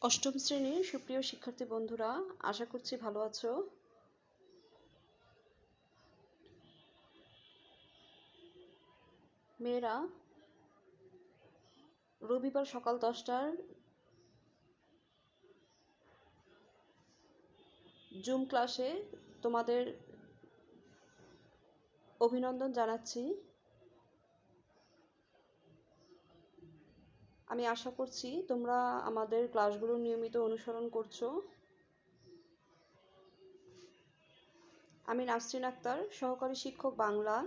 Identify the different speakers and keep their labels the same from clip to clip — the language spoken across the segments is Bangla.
Speaker 1: অষ্টম শ্রেণীর সুপ্রিয় শিক্ষার্থী বন্ধুরা, আশা করছি ভালো আছো। মেয়েরা, রবিবার সকাল 10টার জুম ক্লাসে তোমাদের অভিনন্দন জানাচ্ছি। আমি আশা করছি তোমরা আমাদের ক্লাসগুলো নিয়মিত অনুসরণ করছো। আমি নাসরিন আক্তার, সহকারী শিক্ষক Bangla,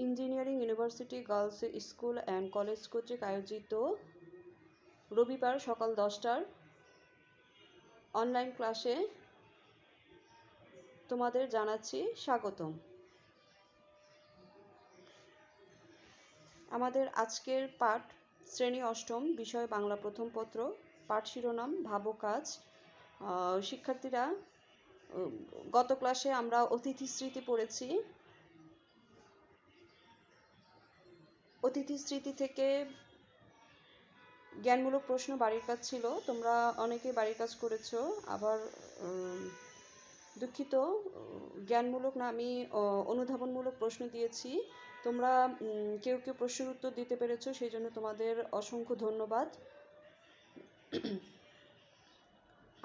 Speaker 1: engineering university girls school and college কর্তৃক আয়োজিত রবিবার সকাল 10টার অনলাইন ক্লাসে তোমাদের জানাচ্ছি স্বাগতম। আমাদের আজকের পাঠ শ্রেণী অষ্টম, বিষয় বাংলা প্রথম পত্র, পাঠ শিরোনাম ভাবো কাজ। শিক্ষার্থীরা, গত ক্লাসে আমরা অতিথি স্মৃতি পড়েছি। অতিথি স্মৃতি থেকে জ্ঞানমূলক প্রশ্ন বাড়ির কাজ ছিল, তোমরা অনেকে বাড়ির কাজ করেছো। আবার দুঃখিত, জ্ঞানমূলক না, আমি অনুধাবনমূলক প্রশ্ন দিয়েছি। তোমরা কেউ কেউ প্রশ্নের উত্তর দিতে পেরেছো, সেই জন্য তোমাদের অসংখ্য ধন্যবাদ।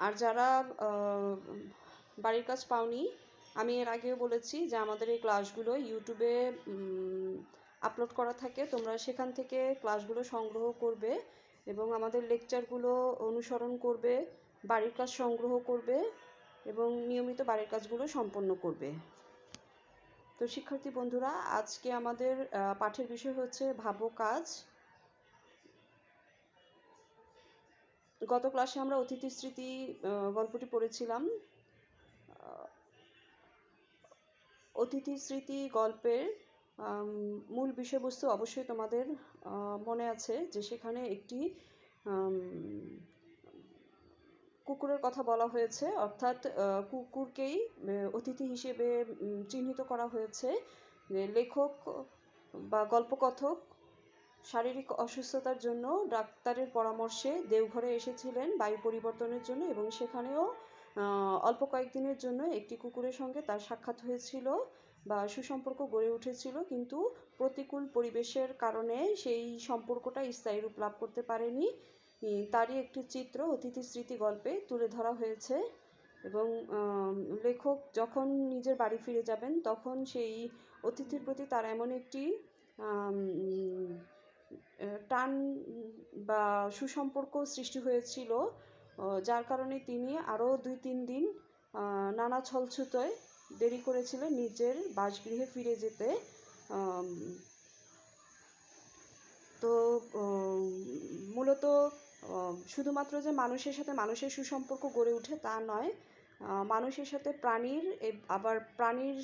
Speaker 1: আর যারা বাড়ির কাজ পাওনি, আমি এর আগেও বলেছি যে আমাদের এই ক্লাসগুলো ইউটিউবে আপলোড করা থাকে, তোমরা সেখান থেকে ক্লাসগুলো সংগ্রহ করবে এবং আমাদের লেকচারগুলো অনুসরণ করবে, বাড়ির কাজ সংগ্রহ করবে এবং নিয়মিত বাড়ির কাজগুলো সম্পন্ন করবে। তো শিক্ষার্থী বন্ধুরা, আজকে আমাদের পাঠের বিষয় হচ্ছে ভাবো কাজ। গত ক্লাসে আমরা অতিথি স্মৃতি গল্পটি পড়েছিলাম। অতিথি স্মৃতি গল্পের মূল বিষয়বস্তু অবশ্যই তোমাদের মনে আছে, যে সেখানে একটি কুকুরের কথা বলা হয়েছে, অর্থাৎ কুকুরকেই অতিথি হিসেবে চিহ্নিত করা হয়েছে। লেখক বা গল্পকথক শারীরিক অসুস্থতার জন্য ডাক্তারের পরামর্শে দেওঘরে এসেছিলেন বায়ু পরিবর্তনের জন্য, এবং সেখানেও অল্প কয়েকদিনের জন্য একটি কুকুরের সঙ্গে তার সাক্ষাৎ হয়েছিল বা সুসম্পর্ক গড়ে উঠেছিল, কিন্তু প্রতিকূল পরিবেশের কারণে সেই সম্পর্কটা স্থায়ী রূপ লাভ করতে পারেনি। তারই একটি চিত্র অতিথি স্মৃতি গল্পে তুলে ধরা হয়েছে। এবং লেখক যখন নিজের বাড়ি ফিরে যাবেন, তখন সেই অতিথির প্রতি তার এমন একটি টান বা সুসম্পর্ক সৃষ্টি হয়েছিল, যার কারণে তিনি আরও 2-3 দিন নানা ছলছুতোয় দেরি করেছিলেন নিজের বাসগৃহে ফিরে যেতে। তো মূলত শুধুমাত্র যে মানুষের সাথে মানুষের সুসম্পর্ক গড়ে ওঠে তা নয়, মানুষের সাথে প্রাণীর, আবার প্রাণীর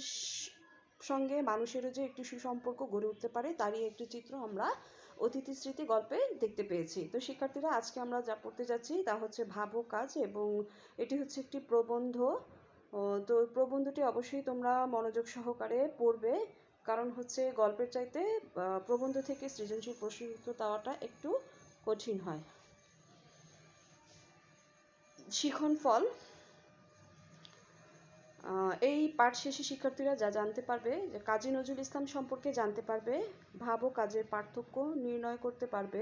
Speaker 1: সঙ্গে মানুষেরও যে একটি সুসম্পর্ক গড়ে উঠতে পারে, তারই একটি চিত্র আমরা অতিথি স্মৃতি গল্পে দেখতে পেয়েছি। তো শিক্ষার্থীরা, আজকে আমরা যা পড়তে যাচ্ছি তা হচ্ছে ভাবো কাজ, এবং এটি হচ্ছে একটি প্রবন্ধ। তো প্রবন্ধটি অবশ্যই তোমরা মনোযোগ সহকারে পড়বে, কারণ হচ্ছে গল্পের চাইতে প্রবন্ধ থেকে সৃজনশীল প্রশ্নের উত্তর দেওয়াটা একটু কঠিন হয়। শিখন ফল। এই পাঠ শেষে শিক্ষার্থীরা যা জানতে পারবে, যে কাজী নজরুল ইসলাম সম্পর্কে জানতে পারবে, ভাবো কাজের পার্থক্য নির্ণয় করতে পারবে,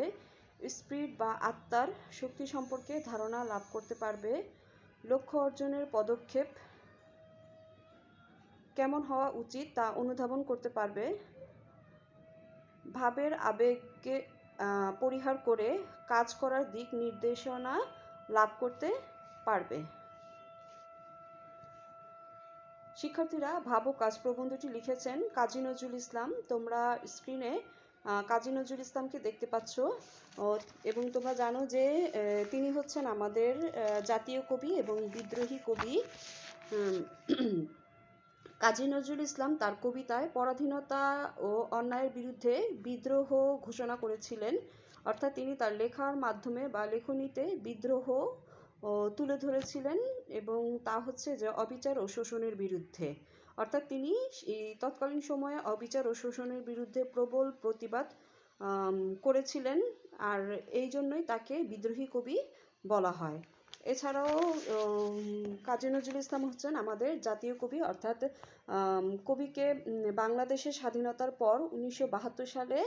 Speaker 1: স্পিরিট বা আত্মার শক্তি সম্পর্কে ধারণা লাভ করতে পারবে, লক্ষ্য অর্জনের পদক্ষেপ কেমন হওয়া উচিত তা অনুধাবন করতে পারবে, ভাবের আবেগকে পরিহার করে কাজ করার দিক নির্দেশনা লাভ করতে পারবে। শিক্ষার্থীরা, ভাবো কাজ প্রবন্ধটি লিখেছেন কাজী নজরুল ইসলাম। তোমরা স্ক্রিনে কাজী নজরুল ইসলামকে দেখতে পাচ্ছ, এবং তোমরা জানো যে তিনি হচ্ছেন আমাদের জাতীয় কবি এবং বিদ্রোহী কবি। কাজী নজরুল ইসলাম তার কবিতায় পরাধীনতা ও অন্যায়ের বিরুদ্ধে বিদ্রোহ ঘোষণা করেছিলেন, অর্থাৎ তিনি তার লেখার মাধ্যমে বা লেখনীতে বিদ্রোহ তুলে ধরেছিলেন, এবং তা হচ্ছে যে অবিচার ও শোষণের বিরুদ্ধে। অর্থাৎ তিনি তৎকালীন সময়ে অবিচার ও শোষণের বিরুদ্ধে প্রবল প্রতিবাদ করেছিলেন, আর এই জন্যই তাকে বিদ্রোহী কবি বলা হয়। এছাড়াও কাজী নজরুল ইসলাম হচ্ছেন আমাদের জাতীয় কবি, অর্থাৎ কবিকে বাংলাদেশের স্বাধীনতার পর 1972 সালে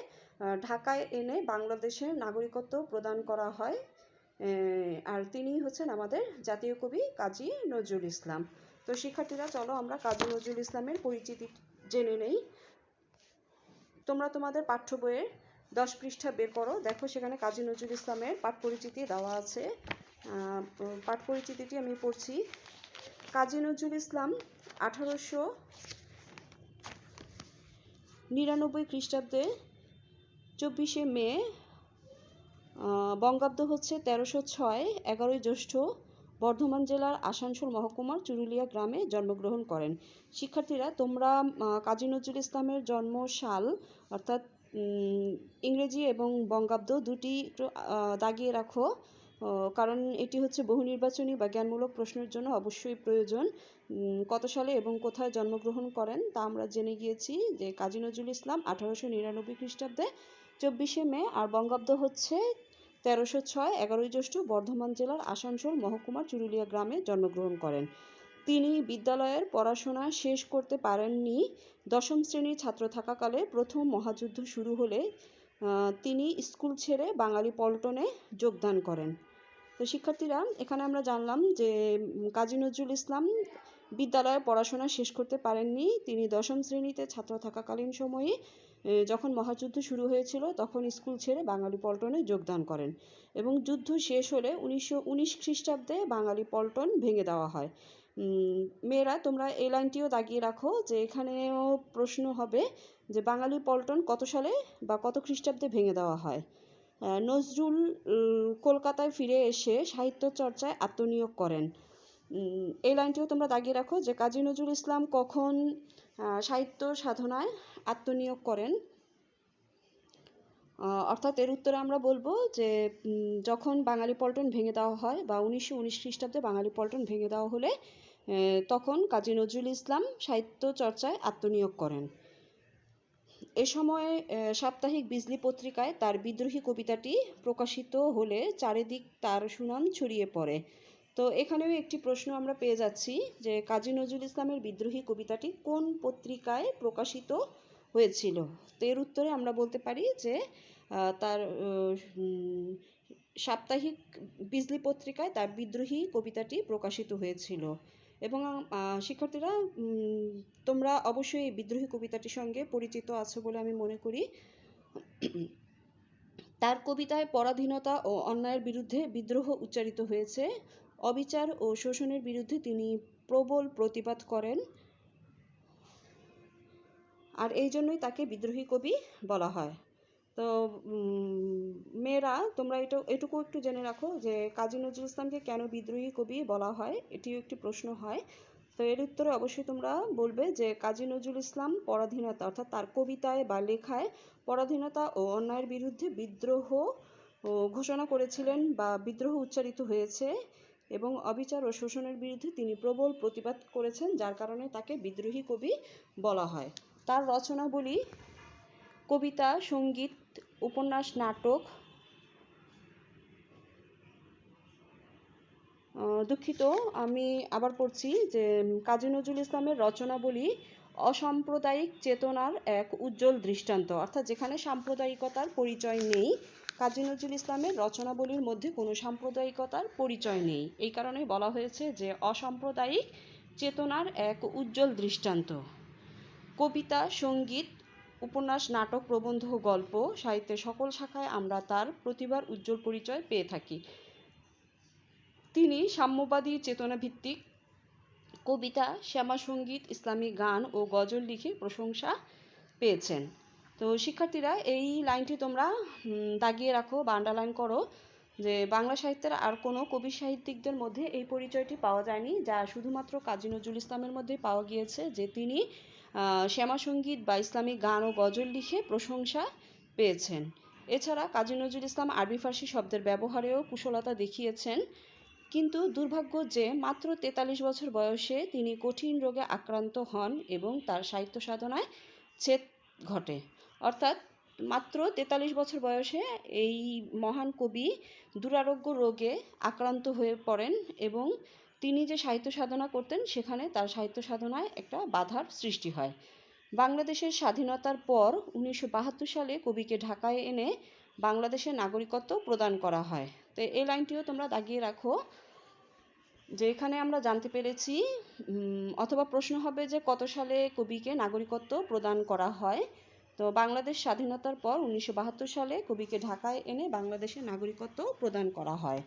Speaker 1: ঢাকায় এনে বাংলাদেশের নাগরিকত্ব প্রদান করা হয়। আর তিনি হচ্ছেন আমাদের জাতীয় কবি কাজী নজরুল ইসলাম। তো শিক্ষার্থীরা, চলো আমরা কাজী নজরুল ইসলামের পরিচিতি জেনে নেই। তোমরা তোমাদের পাঠ্য বইয়ের 10 পৃষ্ঠা বের করো, দেখো সেখানে কাজী নজরুল ইসলামের পাঠ পরিচিতি দেওয়া আছে। পাঠ পরিচিতিটি আমি পড়ছি। কাজী নজরুল ইসলাম 1899 খ্রিস্টাব্দে 24শে মে বঙ্গাব্দ হচ্ছে 1306, 11ই জ্যৈষ্ঠ বর্ধমান জেলার আসানসোল মহকুমার চুরুলিয়া গ্রামে জন্মগ্রহণ করেন। শিক্ষার্থীরা, তোমরা কাজী নজরুল ইসলামের জন্মসাল অর্থাৎ ইংরেজি এবং বঙ্গাব্দ দুটি দাগিয়ে রাখো, কারণ এটি হচ্ছে বহু নির্বাচনী বা জ্ঞানমূলক প্রশ্নের জন্য অবশ্যই প্রয়োজন। কত সালে এবং কোথায় জন্মগ্রহণ করেন তা আমরা জেনে গিয়েছি যে কাজী নজরুল ইসলাম 1899 খ্রিস্টাব্দে 24শে মে, আর বঙ্গাব্দ হচ্ছে 1306, 11ই জ্যৈষ্ঠ বর্ধমান জেলার আসানসোল মহকুমার চুরুলিয়া গ্রামে জন্মগ্রহণ করেন। তিনি বিদ্যালয়ের পড়াশোনা শেষ করতে পারেননি। 10ম শ্রেণীর ছাত্র থাকাকালে প্রথম মহাযুদ্ধ শুরু হলে তিনি স্কুল ছেড়ে বাঙালি পল্টনে যোগদান করেন। তো শিক্ষার্থীরা, এখানে আমরা জানলাম যে কাজী নজরুল ইসলাম বিদ্যালয়ে পড়াশোনা শেষ করতে পারেননি। তিনি 10ম শ্রেণীতে ছাত্র থাকাকালীন সময়ে যখন মহাযুদ্ধ শুরু হয়েছিল তখন স্কুল ছেড়ে বাঙালি পল্টনে যোগদান করেন এবং যুদ্ধ শেষ হলে 1919 খ্রিস্টাব্দে বাঙালি পল্টন ভেঙে দেওয়া হয়। মেয়েরা, তোমরা এই লাইনটিও দাগিয়ে রাখো যে এখানেও প্রশ্ন হবে যে বাঙালি পল্টন কত সালে বা কত খ্রিস্টাব্দে ভেঙে দেওয়া হয়। নজরুল কলকাতায় ফিরে এসে সাহিত্য চর্চায় আত্মনিয়োগ করেন। এই লাইনটিও তোমরা দাগিয়ে রাখো যে কাজী নজরুল ইসলাম কখন সাহিত্য সাধনায় আত্মনিয়োগ করেন। অর্থাৎ এর উত্তরে আমরা বলবো যে যখন বাঙালি পল্টন ভেঙে দেওয়া হয় বা 1919 খ্রিস্টাব্দে বাঙালি পল্টন ভেঙে দেওয়া হলে তখন কাজী নজরুল ইসলাম সাহিত্য চর্চায় আত্মনিয়োগ করেন। এ সময়ে সাপ্তাহিক বিজলি পত্রিকায় তার বিদ্রোহী কবিতাটি প্রকাশিত হলে চারিদিক তার সুনাম ছড়িয়ে পড়ে। তো এখানেও একটি প্রশ্ন আমরা পেয়ে যাচ্ছি যে কাজী নজরুল ইসলামের বিদ্রোহী কবিতাটি কোন পত্রিকায় প্রকাশিত হয়েছিল। তো এর উত্তরে আমরা বলতে পারি যে তার সাপ্তাহিক বিজলি পত্রিকায় তার বিদ্রোহী কবিতাটি প্রকাশিত হয়েছিল। এবং শিক্ষার্থীরা, তোমরা অবশ্যই এই বিদ্রোহী কবিতাটির সঙ্গে পরিচিত আছো বলে আমি মনে করি। তার কবিতায় পরাধীনতা ও অন্যায়ের বিরুদ্ধে বিদ্রোহ উচ্চারিত হয়েছে। অবিচার ও শোষণের বিরুদ্ধে তিনি প্রবল প্রতিবাদ করেন, আর এই জন্যই তাকে বিদ্রোহী কবি বলা হয়। তো মেয়েরা, তোমরা এটুকু একটু জেনে রাখো যে কাজী নজরুল ইসলামকে কেন বিদ্রোহী কবি বলা হয়, এটিও একটি প্রশ্ন হয়। তো এর উত্তরে অবশ্যই তোমরা বলবে যে কাজী নজরুল ইসলাম পরাধীনতা অর্থাৎ তার কবিতায় বা লেখায় পরাধীনতা ও অন্যায়ের বিরুদ্ধে বিদ্রোহ ঘোষণা করেছিলেন বা বিদ্রোহ উচ্চারিত হয়েছে এবং অবিচার ও শোষণের বিরুদ্ধে তিনি প্রবল প্রতিবাদ করেছেন, যার কারণে তাকে বিদ্রোহী কবি বলা হয়। তার রচনাবলী কবিতা, সঙ্গীত, উপন্যাস, নাটক, দুঃখিত আমি আবার পড়ছি যে কাজী নজরুল ইসলামের রচনাবলী অসাম্প্রদায়িক চেতনার এক উজ্জ্বল দৃষ্টান্ত, অর্থাৎ যেখানে সাম্প্রদায়িকতার পরিচয় নেই। কাজী নজরুল ইসলামের রচনাবলীর মধ্যে কোনো সাম্প্রদায়িকতার পরিচয় নেই, এই কারণে বলা হয়েছে যে অসাম্প্রদায়িক চেতনার এক উজ্জ্বল দৃষ্টান্ত। কবিতা, সঙ্গীত, উপন্যাস, নাটক, প্রবন্ধ, গল্প সাহিত্যের সকল শাখায় আমরা তার প্রতিভার উজ্জ্বল পরিচয় পেয়ে থাকি। তিনি সাম্যবাদী চেতনাভিত্তিক কবিতা, শ্যামাসঙ্গীত, ইসলামী গান ও গজল লিখে প্রশংসা পেয়েছেন। তো শিক্ষার্থীরা, এই লাইনটি তোমরা দাগিয়ে রাখো বা আন্ডারলাইন করো যে বাংলা সাহিত্যের আর কোনো কবি সাহিত্যিকদের মধ্যে এই পরিচয়টি পাওয়া যায়নি, যা শুধুমাত্র কাজী নজরুল ইসলামের মধ্যেই পাওয়া গিয়েছে যে তিনি শ্যামাসঙ্গীত বা ইসলামী গান ও গজল লিখে প্রশংসা পেয়েছেন। এছাড়া কাজী নজরুল ইসলাম আরবি ফার্সি শব্দের ব্যবহারেও কুশলতা দেখিয়েছেন, কিন্তু দুর্ভাগ্য যে মাত্র 43 বছর বয়সে তিনি কঠিন রোগে আক্রান্ত হন এবং তার সাহিত্য সাধনায় ছেদ ঘটে। অর্থাৎ মাত্র 43 বছর বয়সে এই মহান কবি দুরারোগ্য রোগে আক্রান্ত হয়ে পড়েন এবং তিনি যে সাহিত্য সাধনা করতেন সেখানে তার সাহিত্য সাধনায় একটা বাধার সৃষ্টি হয়। বাংলাদেশের স্বাধীনতার পর 1972 সালে কবিকে ঢাকায় এনে বাংলাদেশের নাগরিকত্ব প্রদান করা হয়। তো এই লাইনটিও তোমরা দাগিয়ে রাখো যে এখানে আমরা জানতে পেরেছি, অথবা প্রশ্ন হবে যে কত সালে কবিকে নাগরিকত্ব প্রদান করা হয়। তো বাংলাদেশ স্বাধীনতার পর 1972 সালে কবিকে ঢাকায় এনে বাংলাদেশের নাগরিকত্ব প্রদান করা হয়।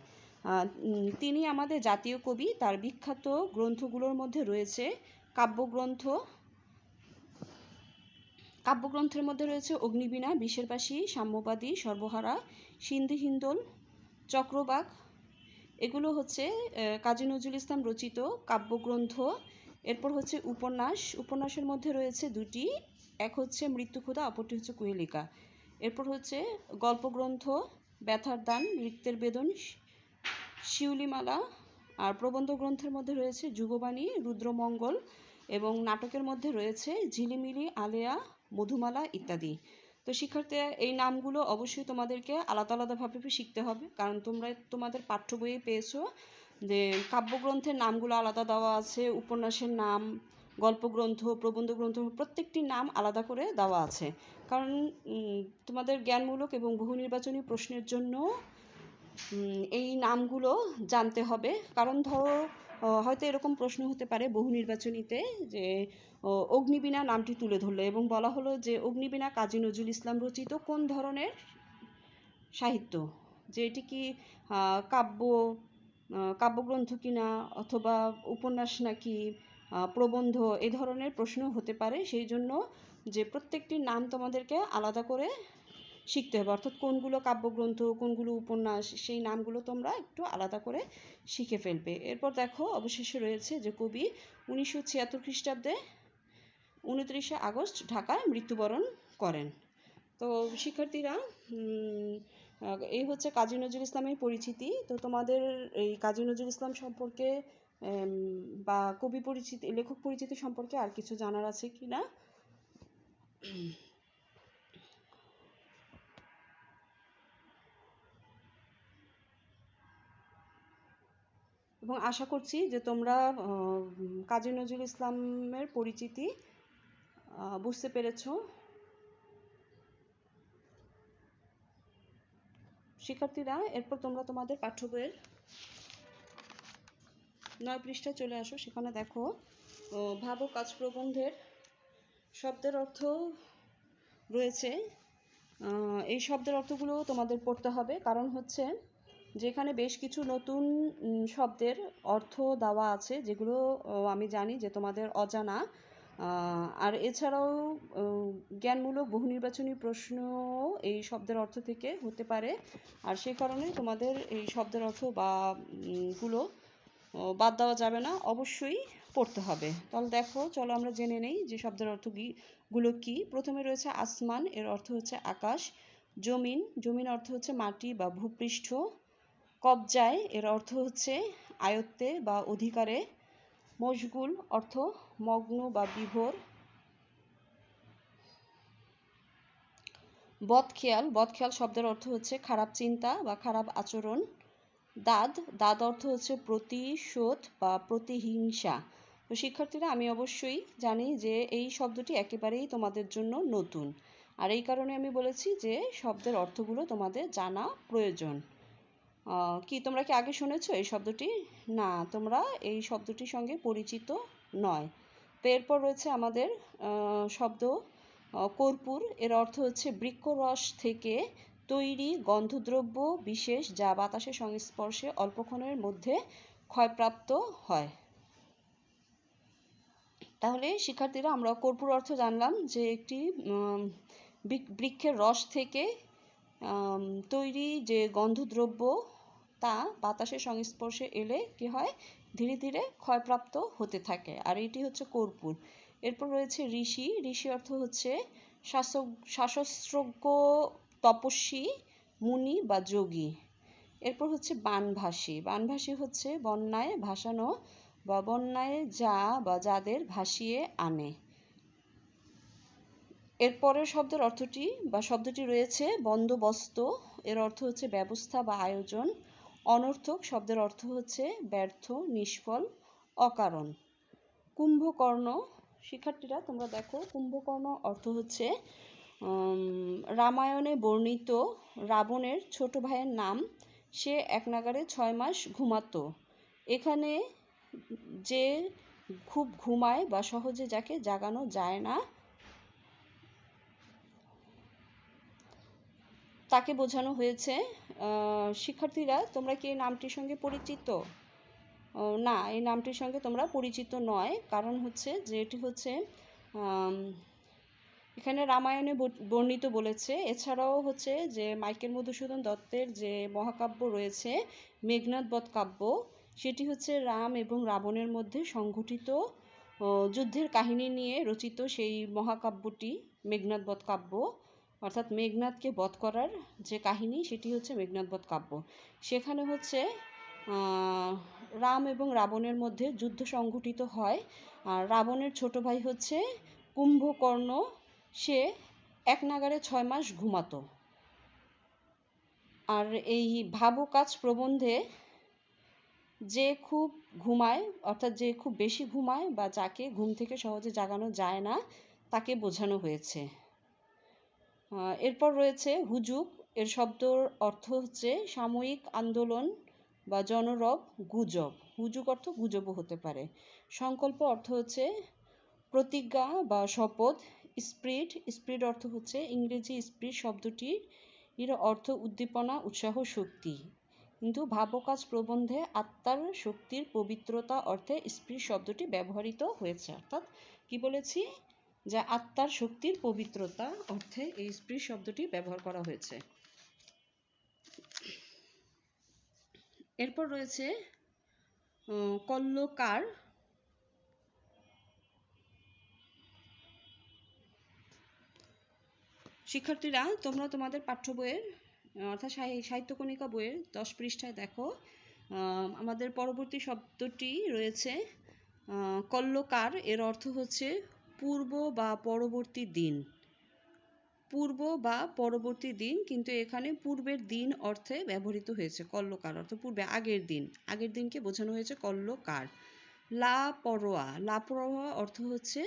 Speaker 1: তিনি আমাদের জাতীয় কবি। তার বিখ্যাত গ্রন্থগুলোর মধ্যে রয়েছে কাব্যগ্রন্থ। কাব্যগ্রন্থের মধ্যে রয়েছে অগ্নিবীণা, বিষের বাসী, সাম্যবাদী, সর্বহারা, সিন্ধি হিন্দোল, চক্রবাক। এগুলো হচ্ছে কাজী নজরুল ইসলাম রচিত কাব্যগ্রন্থ। এরপর হচ্ছে উপন্যাস। উপন্যাসের মধ্যে রয়েছে দুটি, এক হচ্ছে মৃত্যুক্ষুধা, অপরটি হচ্ছে কুহেলিকা। এরপর হচ্ছে গল্পগ্রন্থ, ব্যথার দান, রিক্তের বেদন, শিউলিমালা। আর প্রবন্ধ গ্রন্থের মধ্যে রয়েছে যুগবাণী, রুদ্রমঙ্গল, এবং নাটকের মধ্যে রয়েছে ঝিলিমিলি, আলেয়া, মধুমালা ইত্যাদি। তো শিক্ষার্থীরা এই নামগুলো অবশ্যই তোমাদেরকে আলাদা আলাদাভাবে শিখতে হবে, কারণ তোমরা তোমাদের পাঠ্য বইয়ে পেয়েছো যে কাব্যগ্রন্থের নামগুলো আলাদা দেওয়া আছে, উপন্যাসের নাম, গল্পগ্রন্থ, প্রবন্ধ গ্রন্থ প্রত্যেকটির নাম আলাদা করে দেওয়া আছে। কারণ তোমাদের জ্ঞানমূলক এবং বহু নির্বাচনী প্রশ্নের জন্য এই নামগুলো জানতে হবে। কারণ ধরো হয়তো এরকম প্রশ্ন হতে পারে বহু নির্বাচনীতে যে অগ্নিবীণা নামটি তুলে ধরলো এবং বলা হলো যে অগ্নিবীণা কাজী নজরুল ইসলাম রচিত কোন ধরনের সাহিত্য, যে এটি কি কাব্যগ্রন্থ কিনা, অথবা উপন্যাস নাকি প্রবন্ধ, এই ধরনের প্রশ্ন হতে পারে। সেই জন্য যে প্রত্যেকটির নাম তোমাদেরকে আলাদা করে শিখতে হবে, অর্থাৎ কোনগুলো কাব্যগ্রন্থ, কোনগুলো উপন্যাস, সেই নামগুলো তোমরা একটু আলাদা করে শিখে ফেলবে। এরপর দেখো অবশেষে রয়েছে যে কবি 1976 খ্রিস্টাব্দে 29 আগস্ট ঢাকায় মৃত্যুবরণ করেন। তো শিক্ষার্থীরা এই হচ্ছে কাজী নজরুল ইসলামের পরিচিতি। তো তোমাদের এই কাজী নজরুল ইসলাম সম্পর্কে বা কবি পরিচিতি, লেখক পরিচিতি সম্পর্কে আর কিছু জানার আছে কি না? এবং আশা করছি যে তোমরা কাজী নজরুল ইসলামের পরিচিতি বুঝতে পেরেছ। শিক্ষার্থীরা এরপর তোমরা তোমাদের পাঠ্য বইয়ের 9 পৃষ্ঠায় চলে আসো। সেখানে দেখো ভাব ও কাজ প্রবন্ধের শব্দের অর্থ রয়েছে। এই শব্দের অর্থগুলো তোমাদের পড়তে হবে, কারণ হচ্ছে যেখানে বেশ কিছু নতুন শব্দের অর্থ দেওয়া আছে যেগুলো আমি জানি যে তোমাদের অজানা। আর এছাড়াও জ্ঞানমূলক বহু নির্বাচনী প্রশ্ন এই শব্দের অর্থ থেকে হতে পারে। আর সেই কারণে তোমাদের এই শব্দের অর্থ বা গুলো বাদ দেওয়া যাবে না, অবশ্যই পড়তে হবে। তাহলে দেখো, চলো আমরা জেনে নেই যে শব্দের অর্থগুলো কি। প্রথমে রয়েছে আসমান, এর অর্থ হচ্ছে আকাশ। জমিন, জমিন অর্থ হচ্ছে মাটি বা ভূপৃষ্ঠ। কবজায়, এর অর্থ হচ্ছে আয়ত্তে বা অধিকারে। মশগুল অর্থ মগ্ন বা বিভোর। বদখেয়াল, বদখেয়াল শব্দের অর্থ হচ্ছে খারাপ চিন্তা বা খারাপ আচরণ। দাদ, দাদ অর্থ হচ্ছে প্রতিশোধ বা প্রতিহিংসা। তো শিক্ষার্থীরা আমি অবশ্যই জানি যে এই শব্দটি একেবারেই তোমাদের জন্য নতুন, আর এই কারণে আমি বলেছি যে শব্দের অর্থগুলো তোমাদের জানা প্রয়োজন। কি তোমরা কি আগে শুনেছো এই শব্দটি? না, তোমরা এই শব্দটির সঙ্গে পরিচিত নয়। তো এরপর রয়েছে আমাদের শব্দ কর্পূর, এর অর্থ হচ্ছে বৃক্ষরস থেকে তৈরি গন্ধদ্রব্য বিশেষ, যা বাতাসের সংস্পর্শে অল্পক্ষণের মধ্যে ক্ষয়প্রাপ্ত হয়। তাহলে শিক্ষার্থীরা আমরা কর্পূর অর্থ জানলাম যে একটি বৃক্ষের রস থেকে তৈরি যে গন্ধদ্রব্য তা বাতাসের সংস্পর্শে এলে কি হয়, ধীরে ধীরে ক্ষয়প্রাপ্ত হতে থাকে, আর এটি হচ্ছে কর্পূর। এরপর রয়েছে ঋষি, ঋষি অর্থ হচ্ছে শাস্ত্রজ্ঞ, তপস্বী, মুনি বা যোগী। এরপর হচ্ছে বানভাসী, বানভাসী হচ্ছে বন্যায় ভাসানো বা বন্যায় যা বা যাদের ভাসিয়ে আনে। এর পরের শব্দের অর্থটি বা শব্দটি রয়েছে বন্দোবস্ত, এর অর্থ হচ্ছে ব্যবস্থা বা আয়োজন। অনর্থক শব্দের অর্থ হচ্ছে ব্যর্থ, নিষ্ফল, অকারণ। কুম্ভকর্ণ, শিক্ষার্থীরা তোমরা দেখো, কুম্ভকর্ণ অর্থ হচ্ছে রামায়ণে বর্ণিত রাবণের ছোট ভাইয়ের নাম। সে এক নাগাড়ে 6 মাস ঘুমাতো। এখানে যে খুব ঘুমায় বা সহজে যাকে জাগানো যায় না তাকে বোঝানো হয়েছে। শিক্ষার্থীরা তোমরা কি এই নামটির সঙ্গে পরিচিত? না, এই নামটির সঙ্গে তোমরা পরিচিত নয়, কারণ হচ্ছে যে এটি হচ্ছে এখানে রামায়ণে বর্ণিত বলেছে। এছাড়াও হচ্ছে যে মাইকেল মধুসূদন দত্তের যে মহাকাব্য রয়েছে মেঘনাদ বধ কাব্য, সেটি হচ্ছে রাম এবং রাবণের মধ্যে সংঘটিত যুদ্ধের কাহিনী নিয়ে রচিত সেই মহাকাব্যটি মেঘনাদ বধ কাব্য, অর্থাৎ মেঘনাদকে বধ করার যে কাহিনী সেটি হচ্ছে মেঘনাদ বধ কাব্য। সেখানে হচ্ছে রাম এবং রাবণের মধ্যে যুদ্ধ সংঘটিত হয়। আর রাবণের ছোট ভাই হচ্ছে কুম্ভকর্ণ, সে এক নাগাড়ে 6 মাস ঘুমাতো। আর এই ভাবো কাজ প্রবন্ধে যে খুব ঘুমায়, অর্থাৎ যে খুব বেশি ঘুমায় বা যাকে ঘুম থেকে সহজে জাগানো যায় না তাকে বোঝানো হয়েছে। এরপর রয়েছে হুজুগ, এর শব্দর অর্থ হচ্ছে সাময়িক আন্দোলন বা জনরব, গুজব। হুজুগ অর্থ গুজবও হতে পারে। সংকল্প অর্থ হচ্ছে প্রতিজ্ঞা বা শপথ। স্পিরিট অর্থ হচ্ছে ইংরেজি স্পিরিট শব্দটির এর অর্থ উদ্দীপনা, উৎসাহ, শক্তি। কিন্তু ভাবকাজ প্রবন্ধে আত্মার শক্তির পবিত্রতা অর্থে স্পিরিট শব্দটি ব্যবহৃত হয়েছে। অর্থাৎ কি বলেছি, যে আত্মার শক্তির পবিত্রতা অর্থে এই স্পিরিট শব্দটি ব্যবহার করা হয়েছে। এরপর রয়েছে কল্লকার। শিক্ষার্থীরা তোমরা তোমাদের পাঠ্য বইয়ের অর্থাৎ সাহিত্যকণিকা বইয়ের 10 পৃষ্ঠায় দেখো, আমাদের পরবর্তী শব্দটি রয়েছে কল্লকার। এর অর্থ হচ্ছে পূর্ব বা পরবর্তী দিন। পূর্ব বা পরবর্তী দিন, কিন্তু এখানে পূর্বের দিন অর্থে ব্যবহৃত হয়েছে কল্লকার, অর্থ পূর্বে, আগের দিন। আগের দিনকে বোঝানো হয়েছে কল্লকার। লাপরোয়া অর্থ হচ্ছে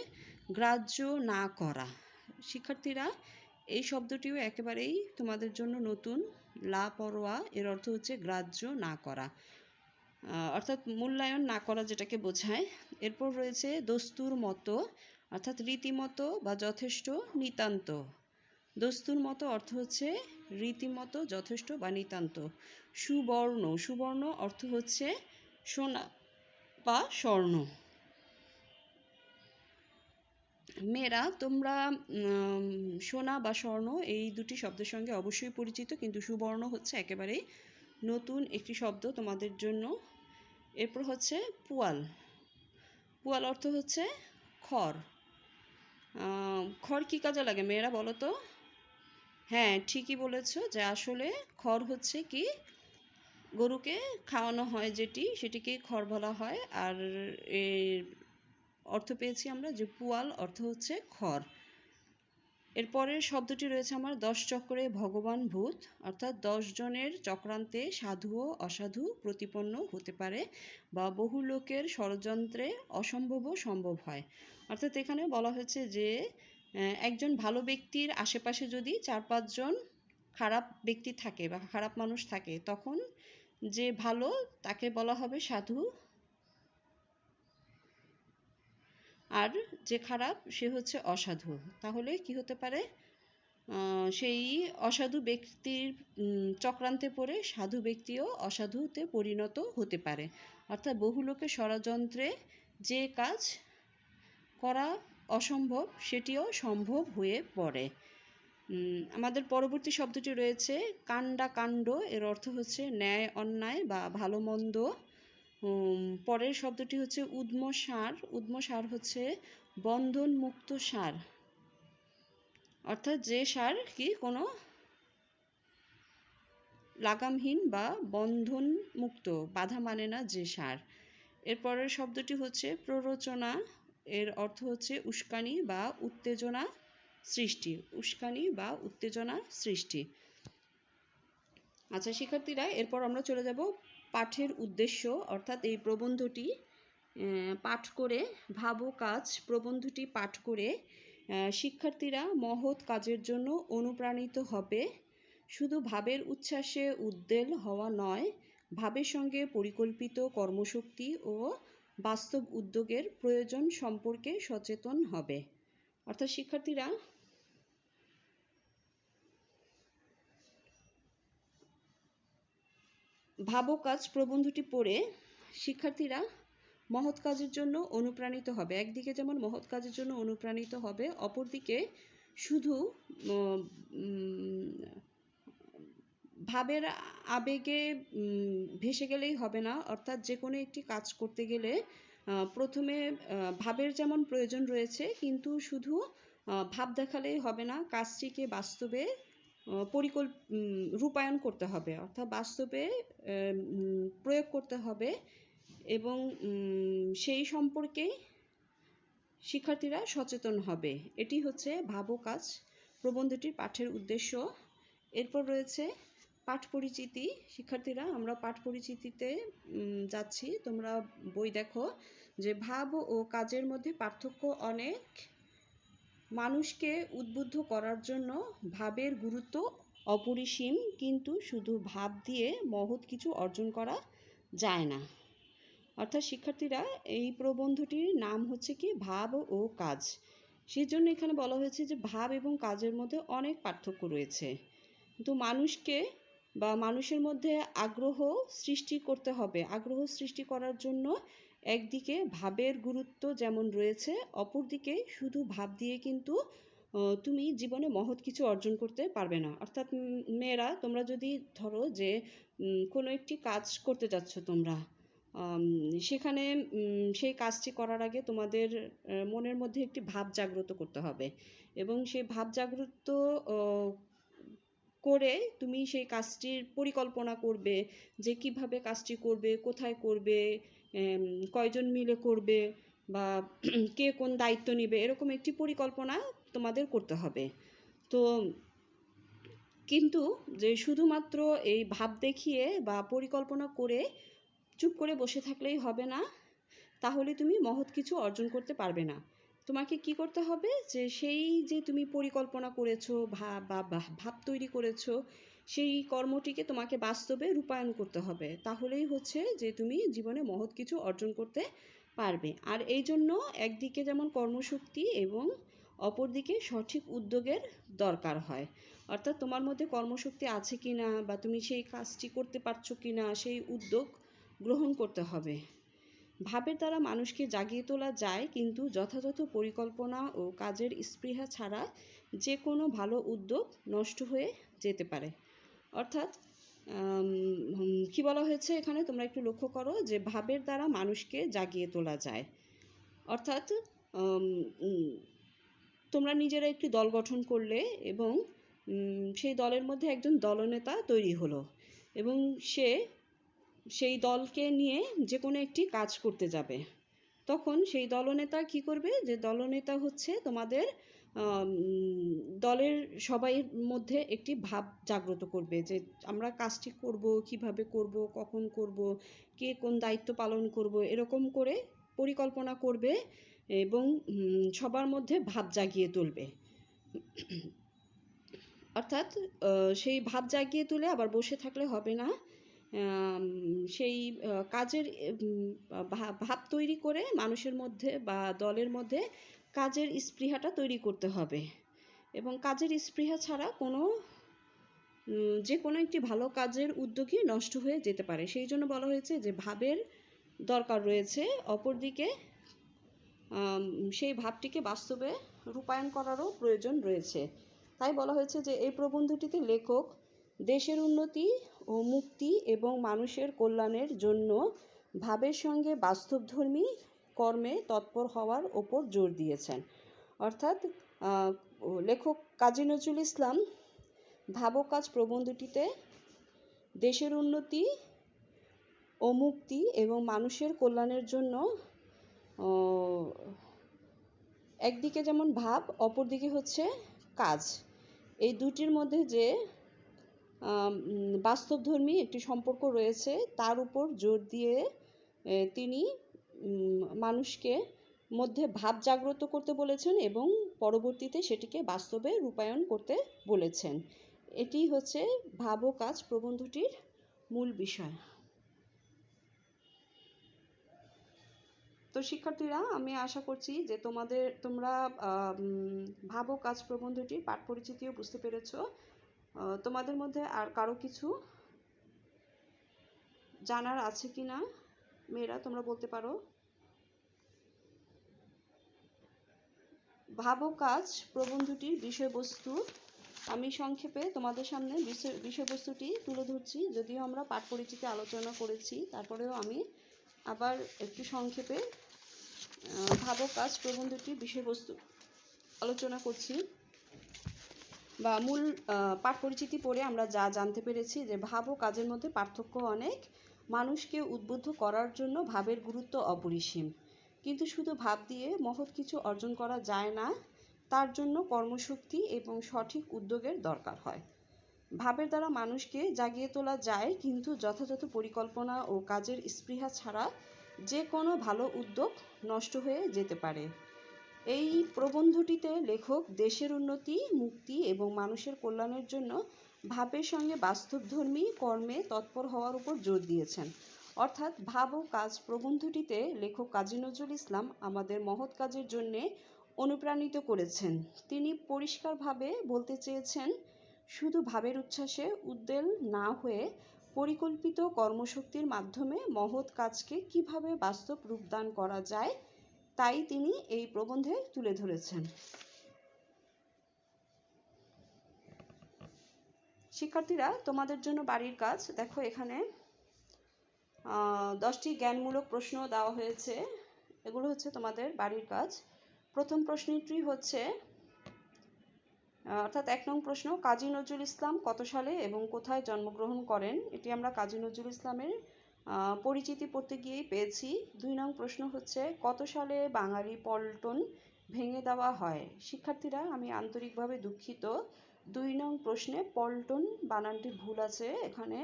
Speaker 1: গ্রাহ্য না করা। শিক্ষার্থীরা এই শব্দটিও একেবারেই তোমাদের জন্য নতুন। লাপরোয়া এর অর্থ হচ্ছে গ্রাহ্য না করা, অর্থাৎ মূল্যায়ন না করা যেটাকে বোঝায়। এরপর রয়েছে দস্তুর মতো, অর্থাৎ রীতিমতো বা যথেষ্ট, নিতান্ত। দস্তুর মতো অর্থ হচ্ছে রীতিমতো, যথেষ্ট বা নিতান্ত। সুবর্ণ অর্থ হচ্ছে সোনা বা স্বর্ণ। মেয়েরা তোমরা সোনা বা স্বর্ণ এই দুটি শব্দের সঙ্গে অবশ্যই পরিচিত, কিন্তু সুবর্ণ হচ্ছে একেবারেই নতুন একটি শব্দ তোমাদের জন্য। এরপর হচ্ছে পুয়াল। পুয়াল অর্থ হচ্ছে খড়। খড় কি কাজে লাগে মেয়েরা বলো তো? হ্যাঁ, ঠিকই বলেছো, যে আসলে খড় হচ্ছে কি, গরুকে খাওয়ানো হয় সেটিকে খড় বলা হয়। আর এর অর্থ পেয়েছি আমরা যে পুয়াল অর্থ হচ্ছে খড়। এরপরের শব্দটি রয়েছে আমার 10 চক্রে ভগবান ভূত, অর্থাৎ 10 জনের চক্রান্তে সাধু ও অসাধু প্রতিপন্ন হতে পারে, বা বহু লোকের ষড়যন্ত্রে অসম্ভবও সম্ভব হয়। অর্থাৎ এখানে বলা হয়েছে যে একজন ভালো ব্যক্তির আশেপাশে যদি 4-5 জন খারাপ ব্যক্তি থাকে বা খারাপ মানুষ থাকে, তখন যে ভালো তাকে বলা হবে সাধু, আর যে খারাপ সে হচ্ছে অসাধু। তাহলে কি হতে পারে, সেই অসাধু ব্যক্তির চক্রান্তে পড়ে সাধু ব্যক্তিও অসাধুতে পরিণত হতে পারে। অর্থাৎ বহু লোকের ষড়যন্ত্রে যে কাজ করা অসম্ভব সেটিও সম্ভব হয়ে পড়ে। আমাদের পরবর্তী শব্দটি রয়েছে কাণ্ডাকাণ্ড। এর অর্থ হচ্ছে ন্যায় অন্যায় বা ভালো মন্দ। পরের শব্দটি হচ্ছে উদ্মসার। উদ্মসার হচ্ছে বন্ধন মুক্ত সার, অর্থাৎ যে সার কি কোনো লাগামহীন বা বন্ধন মুক্ত, বাধা মানে না যে সার। এর পরের শব্দটি হচ্ছে প্ররোচনা। এর অর্থ হচ্ছে উস্কানি বা উত্তেজনা সৃষ্টি, উস্কানি বা উত্তেজনা সৃষ্টি। আচ্ছা শিক্ষার্থীরা, এরপর আমরা চলে যাব পাঠের উদ্দেশ্য, অর্থাৎ এই প্রবন্ধটি পাঠ করে, ভাবো কাজ প্রবন্ধটি পাঠ করে শিক্ষার্থীরা মহৎ কাজের জন্য অনুপ্রাণিত হবে। শুধু ভাবের উচ্ছ্বাসে উদ্বেল হওয়া নয়, ভাবের সঙ্গে পরিকল্পিত কর্মশক্তি ও বাস্তব উদ্যোগের প্রয়োজন সম্পর্কে সচেতন হবে। অর্থাৎ শিক্ষার্থীরা ভাবো কাজ প্রবন্ধটি পড়ে শিক্ষার্থীরা মহৎ কাজের জন্য অনুপ্রাণিত হবে। একদিকে যেমন মহৎ কাজের জন্য অনুপ্রাণিত হবে, অপরদিকে শুধু ভাবের আবেগে ভেসে গেলেই হবে না। অর্থাৎ যে কোনো একটি কাজ করতে গেলে প্রথমে ভাবের যেমন প্রয়োজন রয়েছে, কিন্তু শুধু ভাব দেখালেই হবে না, কাজটিকে বাস্তবে রূপায়ণ করতে হবে, অর্থাৎ বাস্তবে প্রয়োগ করতে হবে, এবং সেই সম্পর্কে শিক্ষার্থীরা সচেতন হবে। এটি হচ্ছে ভাবো কাজ প্রবন্ধটির পাঠের উদ্দেশ্য। এরপর রয়েছে পাঠ পরিচিতি। শিক্ষার্থীরা আমরা পাঠ পরিচিতিতে যাচ্ছি, তোমরা বই দেখো। যে ভাব ও কাজের মধ্যে পার্থক্য অনেক। মানুষকে উদ্বুদ্ধ করার জন্য ভাবের গুরুত্ব অপরিসীম, কিন্তু শুধু ভাব দিয়ে মহৎ কিছু অর্জন করা যায় না। অর্থাৎ শিক্ষার্থীরা এই প্রবন্ধটির নাম হচ্ছে কি ভাব ও কাজ। সেই জন্য এখানে বলা হয়েছে যে ভাব এবং কাজের মধ্যে অনেক পার্থক্য রয়েছে, কিন্তু মানুষকে বা মানুষের মধ্যে আগ্রহ সৃষ্টি করতে হবে। আগ্রহ সৃষ্টি করার জন্য একদিকে ভাবের গুরুত্ব যেমন রয়েছে, অপরদিকে শুধু ভাব দিয়ে কিন্তু তুমি জীবনে মহৎ কিছু অর্জন করতে পারবে না। অর্থাৎ মেয়েরা, তোমরা যদি ধরো যে কোনো একটি কাজ করতে যাচ্ছ তোমরা, সেখানে সেই কাজটি করার আগে তোমাদের মনের মধ্যে একটি ভাব জাগ্রত করতে হবে, এবং সেই ভাব জাগ্রত করে তুমি সেই কাজটির পরিকল্পনা করবে, যে কিভাবে কাজটি করবে, কোথায় করবে, কয়জন মিলে করবে, বা কে কোন দায়িত্ব নেবে, এরকম একটি পরিকল্পনা তোমাদের করতে হবে। তো কিন্তু যে শুধুমাত্র এই ভাব দেখিয়ে বা পরিকল্পনা করে চুপ করে বসে থাকলেই হবে না, তাহলে তুমি মহৎ কিছু অর্জন করতে পারবে না। তোমাকে কি করতে হবে, যে সেই যে তুমি পরিকল্পনা করেছো, ভাব তৈরি করেছো, সেই কর্মটিকে তোমাকে বাস্তবে রূপায়ণ করতে হবে। তাহলেই হচ্ছে যে তুমি জীবনে মহৎ কিছু অর্জন করতে পারবে। আর এই জন্য একদিকে যেমন কর্মশক্তি এবং অপরদিকে সঠিক উদ্যোগের দরকার হয়। অর্থাৎ তোমার মধ্যে কর্মশক্তি আছে কিনা, বা তুমি সেই কাজটি করতে পারছো কিনা, সেই উদ্যোগ গ্রহণ করতে হবে। ভাবের দ্বারা মানুষকে জাগিয়ে তোলা যায়, কিন্তু যথাযথ পরিকল্পনা ও কাজের স্পৃহা ছাড়া যে কোনো ভালো উদ্যোগ নষ্ট হয়ে যেতে পারে। অর্থাৎ কি বলা হয়েছে এখানে, তোমরা একটু লক্ষ্য করো, যে ভাবের দ্বারা মানুষকে জাগিয়ে তোলা যায়। অর্থাৎ তোমরা নিজেরা একটি দল গঠন করলে, এবং সেই দলের মধ্যে একজন দলনেতা তৈরি হলো, এবং সেই দলকে নিয়ে যে কোনো একটি কাজ করতে যাবে। তখন সেই দলনেতা কি করবে, যে দলনেতা হচ্ছে তোমাদের দলের সবাই মধ্যে একটি ভাব জাগ্রত করবে, যে আমরা কাজটি করব, কিভাবে করব, কখন করব, কে কোন দায়িত্ব পালন করব, এরকম করে পরিকল্পনা করবে, এবং সবার মধ্যে ভাব জাগিয়ে তুলবে। অর্থাৎ সেই ভাব জাগিয়ে তুলে আবার বসে থাকলে হবে না, সেই কাজের ভাব তৈরি করে মানুষের মধ্যে বা দলের মধ্যে কাজের স্পৃহাটা তৈরি করতে হবে। এবং কাজের স্পৃহা ছাড়া যে কোনো একটি ভালো কাজের উদ্যোগই নষ্ট হয়ে যেতে পারে। সেই জন্য বলা হয়েছে যে ভাবের দরকার রয়েছে, অপরদিকে সেই ভাবটিকে বাস্তবে রূপায়ণ করারও প্রয়োজন রয়েছে। তাই বলা হয়েছে যে এই প্রবন্ধটিতে লেখক দেশের উন্নতি ও মুক্তি এবং মানুষের কল্যাণের জন্য ভাবের সঙ্গে বাস্তবধর্মী কর্মে তৎপর হওয়ার ওপর জোর দিয়েছেন। অর্থাৎ লেখক কাজী নজরুল ইসলাম ভাবো কাজ প্রবন্ধটিতে দেশের উন্নতি ও মুক্তি এবং মানুষের কল্যাণের জন্য একদিকে যেমন ভাব, অপরদিকে হচ্ছে কাজ, এই দুটির মধ্যে যে বাস্তবধর্মী একটি সম্পর্ক রয়েছে তার উপর জোর দিয়ে তিনি মানুষকে মধ্যে ভাব জাগ্রত করতে বলেছেন এবং পরবর্তীতে সেটিকে বাস্তবে রূপায়ণ করতে বলেছেন। এটি হচ্ছে ভাব ও কাজ প্রবন্ধটির মূল বিষয়। তো শিক্ষার্থীরা, আমি আশা করছি যে তোমরা ভাব ও কাজ প্রবন্ধটির পাঠ পরিচিতিও বুঝতে পেরেছো। তোমাদের মধ্যে আর কারো কিছু জানার আছে কি না? মেয়েরা, তোমরা বলতে পারো। ভাব ও কাজ প্রবন্ধটির বিষয়বস্তু আমি সংক্ষেপে তোমাদের সামনে বিষয়বস্তুটি তুলে ধরছি, যদিও আমরা পাঠ পরিচিতি আলোচনা করেছি, তারপরেও আমি আবার একটু সংক্ষেপে ভাব ও কাজ প্রবন্ধটির বিষয়বস্তু আলোচনা করছি। বা মূল পাঠ পরিচিতি পড়ে আমরা যা জানতে পেরেছি যে ভাব ও কাজের মধ্যে পার্থক্য অনেক। মানুষকে উদ্বুদ্ধ করার জন্য ভাবের গুরুত্ব অপরিসীম, কিন্তু শুধু ভাব দিয়ে মহৎ কিছু অর্জন করা যায় না, তার জন্য কর্মশক্তি এবং সঠিক উদ্যোগের দরকার হয়। ভাবের দ্বারা মানুষকে জাগিয়ে তোলা যায়, কিন্তু যথাযথ পরিকল্পনা ও কাজের স্পৃহা ছাড়া যে কোনো ভালো উদ্যোগ নষ্ট হয়ে যেতে পারে। এই প্রবন্ধটিতে লেখক দেশের উন্নতি, মুক্তি এবং মানুষের কল্যাণের জন্য ভাবের সঙ্গে বাস্তবধর্মী কর্মে তৎপর হওয়ার উপর জোর দিয়েছেন। অর্থাৎ ভাব ও কাজ প্রবন্ধটিতে লেখক কাজী নজরুল ইসলাম আমাদের মহৎ কাজের জন্যে অনুপ্রাণিত করেছেন। তিনি পরিষ্কারভাবে বলতে চেয়েছেন, শুধু ভাবের উচ্ছ্বাসে উদ্বেল না হয়ে পরিকল্পিত কর্মশক্তির মাধ্যমে মহৎ কাজকে কিভাবে বাস্তব রূপদান করা যায়, তাই তিনি এই প্রবন্ধে তুলে ধরেছেন। শিক্ষার্থীরা, তোমাদের জন্য বাড়ির কাজ দেখো, এখানে 10টি জ্ঞানমূলক প্রশ্ন দেওয়া হয়েছে। এগুলো হচ্ছে তোমাদের বাড়ির কাজ। প্রথম প্রশ্নটি হচ্ছে, অর্থাৎ 1 নং প্রশ্ন, কাজী নজরুল ইসলাম কত সালে এবং কোথায় জন্মগ্রহণ করেন? এটি আমরা কাজী নজরুল ইসলামের পরিচিতি পড়তে গিয়েই পেয়েছি। 2 নং প্রশ্ন হচ্ছে, কত সালে বাঙালি পল্টন ভেঙে দেওয়া হয়? শিক্ষার্থীরা, আমি আন্তরিকভাবে দুঃখিত, 2 নং প্রশ্নে পল্টন বানানটি ভুল আছে। এখানে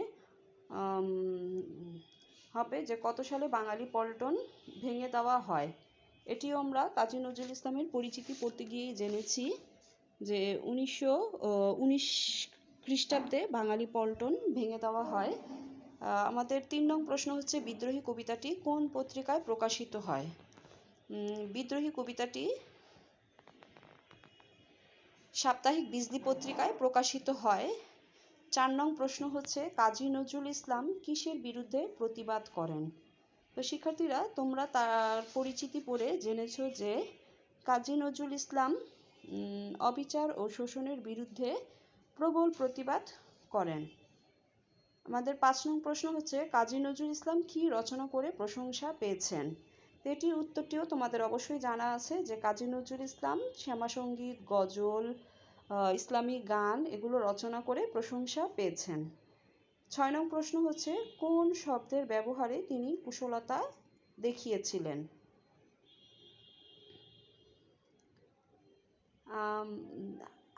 Speaker 1: হবে যে কত সালে বাঙালি পল্টন ভেঙে দেওয়া হয়। এটিও আমরা কাজী নজরুল ইসলামের পরিচিতি পড়তে গিয়েই জেনেছি যে 1919 খ্রিস্টাব্দে বাঙালি পল্টন ভেঙে দেওয়া হয়। আমাদের 3 নং প্রশ্ন হচ্ছে, বিদ্রোহী কবিতাটি কোন পত্রিকায় প্রকাশিত হয়? বিদ্রোহী কবিতাটি সাপ্তাহিক বিজলি পত্রিকায় প্রকাশিত হয়। 4 নং প্রশ্ন হচ্ছে, কাজী নজরুল ইসলাম কিসের বিরুদ্ধে প্রতিবাদ করেন? তো শিক্ষার্থীরা, তোমরা তার পরিচিতি পড়ে জেনেছো যে কাজী নজরুল ইসলাম অবিচার ও শোষণের বিরুদ্ধে প্রবল প্রতিবাদ করেন। আমাদের 5 নং প্রশ্ন হচ্ছে, কাজী নজরুল ইসলাম কি রচনা করে প্রশংসা পেয়েছেন? এটির উত্তরটিও তোমাদের অবশ্যই জানা আছে যে কাজী নজরুল ইসলাম শ্যামাসঙ্গীত, গজল, ইসলামী গান এগুলো রচনা করে প্রশংসা পেয়েছেন। 6 নং প্রশ্ন হচ্ছে, কোন শব্দের ব্যবহারে তিনি কুশলতা দেখিয়েছিলেন?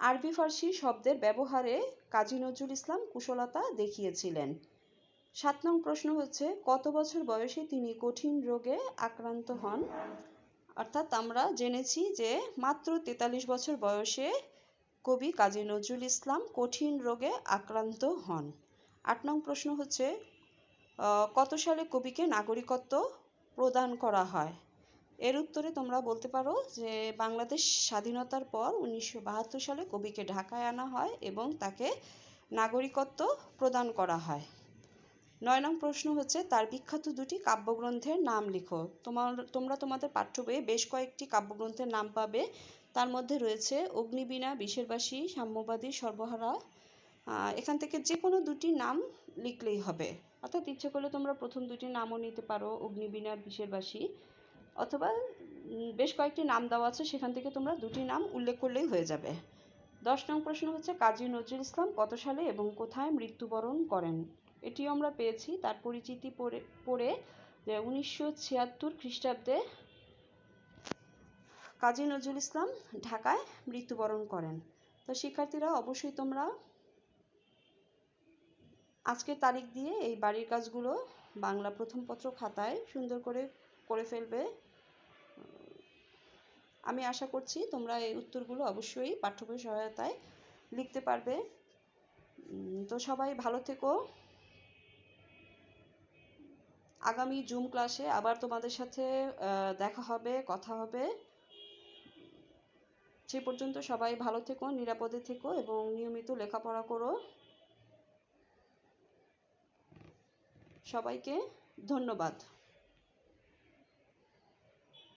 Speaker 1: আরবি ফার্সি শব্দের ব্যবহারে কাজী নজরুল ইসলাম কুশলতা দেখিয়েছিলেন। 7 নং প্রশ্ন হচ্ছে, কত বছর বয়সে তিনি কঠিন রোগে আক্রান্ত হন? অর্থাৎ আমরা জেনেছি যে মাত্র 43 বছর বয়সে কবি কাজী নজরুল ইসলাম কঠিন রোগে আক্রান্ত হন। 8 নং প্রশ্ন হচ্ছে, কত সালে কবিকে নাগরিকত্ব প্রদান করা হয়? এর উত্তরে তোমরা বলতে পারো যে বাংলাদেশ স্বাধীনতার পর 1972 সালে কবিকে ঢাকায় আনা হয় এবং তাকে নাগরিকত্ব প্রদান করা হয়। 9 নং প্রশ্ন হচ্ছে, তার বিখ্যাত 2টি কাব্যগ্রন্থের নাম লিখো। তোমরা তোমাদের পাঠ্য বইয়ে বেশ কয়েকটি কাব্যগ্রন্থের নাম পাবে। তার মধ্যে রয়েছে অগ্নিবীণা, বিষেরবাসী, সাম্যবাদী, সর্বহারা। এখান থেকে যে কোনো 2টি নাম লিখলেই হবে। অর্থাৎ ইচ্ছে করলে তোমরা প্রথম 2টি নামও নিতে পারো, অগ্নিবীণা, বিষেরবাসী, অথবা বেশ কয়েকটি নাম দেওয়া আছে, সেখান থেকে তোমরা 2টি নাম উল্লেখ করলেই হয়ে যাবে। 10 নং প্রশ্ন হচ্ছে, কাজী নজরুল ইসলাম কত সালে এবং কোথায় মৃত্যুবরণ করেন? এটিও আমরা পেয়েছি তার পরিচিতি পড়ে যে 1976 খ্রিস্টাব্দে কাজী নজরুল ইসলাম ঢাকায় মৃত্যুবরণ করেন। তো তো শিক্ষার্থীরা অবশ্যই তোমরা আজকের তারিখ দিয়ে এই বাড়ির কাজগুলো বাংলা প্রথম পত্র খাতায় সুন্দর করে করে ফেলবে। আমি আশা করছি তোমরা এই উত্তরগুলো অবশ্যই পাঠ্য বই সহায়তায় লিখতে পারবে। তো সবাই ভালো থেকো। আগামী জুম ক্লাসে আবার তোমাদের সাথে দেখা হবে, কথা হবে। সে পর্যন্ত সবাই ভালো থেকো, নিরাপদে থেকো এবং নিয়মিত লেখাপড়া করো। সবাইকে ধন্যবাদ।